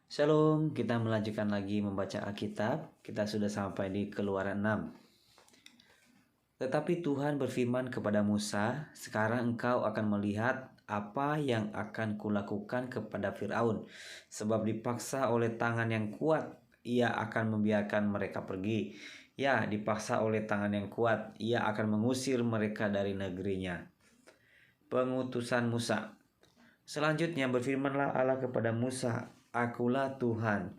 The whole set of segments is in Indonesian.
Shalom, kita melanjutkan lagi membaca Alkitab. Kita sudah sampai di Keluaran 6. Tetapi Tuhan berfirman kepada Musa, "Sekarang engkau akan melihat apa yang akan kulakukan kepada Firaun, sebab dipaksa oleh tangan yang kuat, ia akan membiarkan mereka pergi. Ya, dipaksa oleh tangan yang kuat, ia akan mengusir mereka dari negerinya." Pengutusan Musa. Selanjutnya berfirmanlah Allah kepada Musa, "Akulah Tuhan.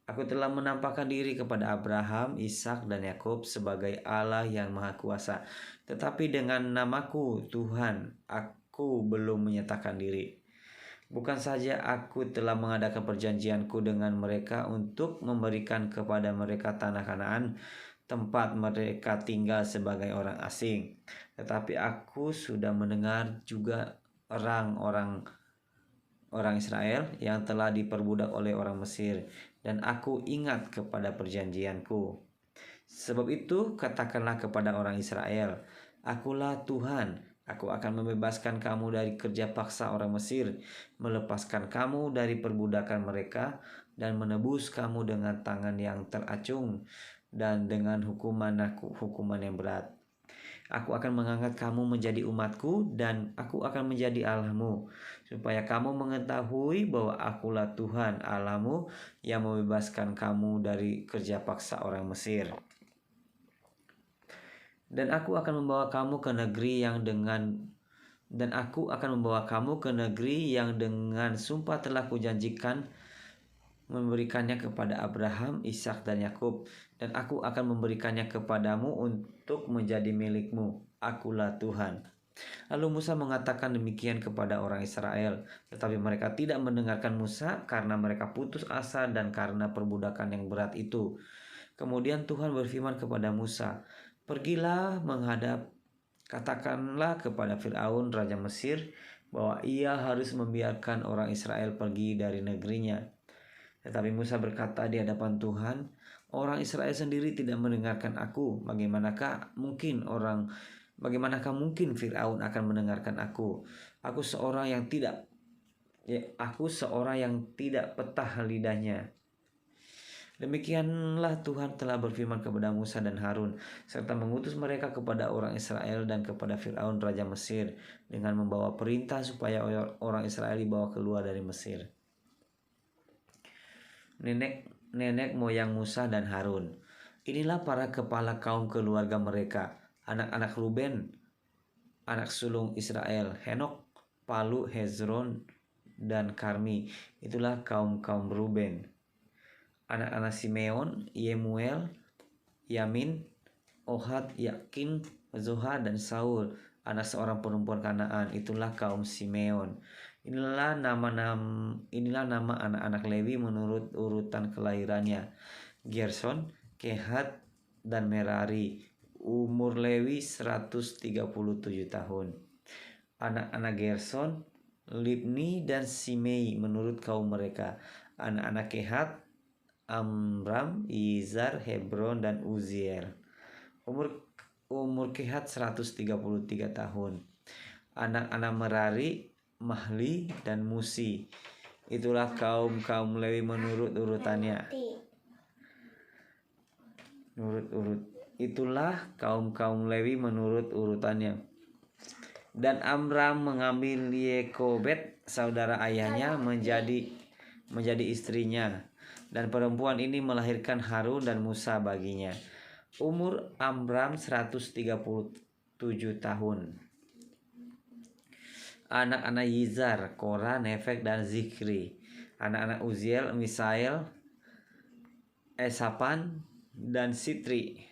Aku telah menampakkan diri kepada Abraham, Ishak, dan Yakub sebagai Allah yang Maha Kuasa. Tetapi dengan namaku Tuhan, aku belum menyatakan diri. Bukan saja aku telah mengadakan perjanjianku dengan mereka untuk memberikan kepada mereka tanah Kanaan, tempat mereka tinggal sebagai orang asing. Tetapi aku sudah mendengar juga orang Israel yang telah diperbudak oleh orang Mesir, dan aku ingat kepada perjanjianku. Sebab itu katakanlah kepada orang Israel, Akulah Tuhan, aku akan membebaskan kamu dari kerja paksa orang Mesir, melepaskan kamu dari perbudakan mereka, dan menebus kamu dengan tangan yang teracung dan dengan hukuman yang berat. Aku akan mengangkat kamu menjadi umatku, dan aku akan menjadi Allahmu, supaya kamu mengetahui bahwa akulah Tuhan Allahmu yang membebaskan kamu dari kerja paksa orang Mesir. Dan aku akan membawa kamu ke negeri yang dengan sumpah telah kujanjikan memberikannya kepada Abraham, Ishak, dan Yakub, dan aku akan memberikannya kepadamu untuk menjadi milikmu. Akulah Tuhan. Lalu Musa mengatakan demikian kepada orang Israel, tetapi mereka tidak mendengarkan Musa karena mereka putus asa dan karena perbudakan yang berat itu. Kemudian Tuhan berfirman kepada Musa, "Pergilah menghadap, katakanlah kepada Firaun raja Mesir bahwa ia harus membiarkan orang Israel pergi dari negerinya." Tetapi Musa berkata di hadapan Tuhan, "Orang Israel sendiri tidak mendengarkan aku. Bagaimanakah mungkin Firaun akan mendengarkan aku? Aku seorang yang tidak petah lidahnya." Demikianlah Tuhan telah berfirman kepada Musa dan Harun, serta mengutus mereka kepada orang Israel dan kepada Firaun raja Mesir, dengan membawa perintah supaya orang Israel dibawa keluar dari Mesir. Nenek moyang Musa dan Harun. Inilah para kepala kaum keluarga mereka, anak-anak Ruben, anak sulung Israel, Henok, Palu, Hezron, dan Karmi. Itulah kaum Ruben. Anak-anak Simeon, Yemuel, Yamin, Ohad, Yakin, Zoha, dan Saul, anak seorang perempuan Kanaan. Itulah kaum Simeon. Inilah nama anak-anak Lewi menurut urutan kelahirannya: Gerson, Kehat, dan Merari. Umur Lewi 137 tahun. Anak-anak Gerson, Libni dan Simei menurut kaum mereka. Anak-anak Kehat, Amram, Izar, Hebron, dan Uziel. Umur Kehat 133 tahun. Anak-anak Merari, Mahli, dan Musi. Itulah kaum Lewi menurut urutannya. Itulah kaum Lewi menurut urutannya. Dan Amram mengambil Yekobet, saudara ayahnya, menjadi istrinya. Dan perempuan ini melahirkan Harun dan Musa baginya. Umur Amram 137 tahun. Anak-anak Yizar, Korah, Nefek, dan Zikri. Anak-anak Uziel, Misael, Esapan, dan Sitri.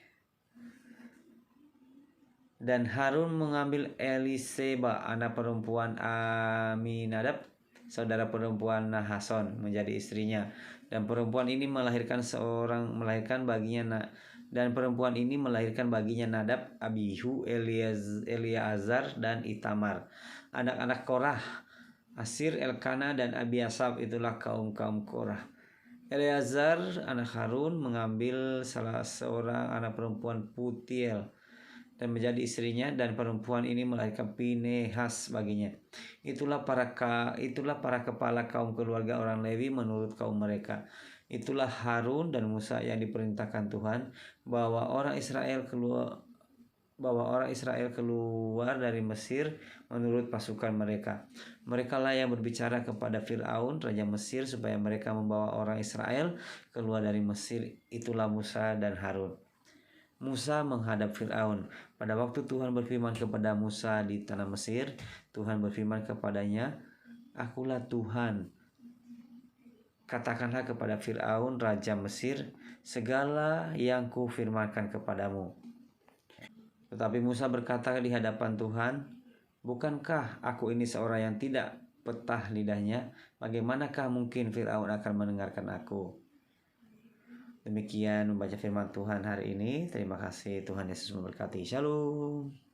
Dan Harun mengambil Eliseba, anak perempuan Aminadab, saudara perempuan Nahason, menjadi istrinya. Dan perempuan ini melahirkan baginya Nadab, Abihu, Eleazar, dan Itamar. Anak-anak Korah, Asir, Elkana, dan Abiasaf. Itulah kaum Korah. Eleazar anak Harun mengambil salah seorang anak perempuan Putiel. dan menjadi istrinya, dan perempuan ini melahirkan Pinehas baginya. Itulah para kepala kaum keluarga orang Lewi menurut kaum mereka. Itulah Harun dan Musa yang diperintahkan Tuhan bahwa orang Israel keluar dari Mesir menurut pasukan mereka. Mereka lah yang berbicara kepada Firaun raja Mesir supaya mereka membawa orang Israel keluar dari Mesir. Itulah Musa dan Harun. Musa menghadap Firaun. Pada waktu Tuhan berfirman kepada Musa di tanah Mesir, Tuhan berfirman kepadanya, "Akulah Tuhan. Katakanlah kepada Firaun raja Mesir segala yang kufirmankan kepadamu." Tetapi Musa berkata di hadapan Tuhan, "Bukankah aku ini seorang yang tidak petah lidahnya? Bagaimanakah mungkin Firaun akan mendengarkan aku?" Demikian membaca firman Tuhan hari ini. Terima kasih, Tuhan Yesus memberkati. Shalom.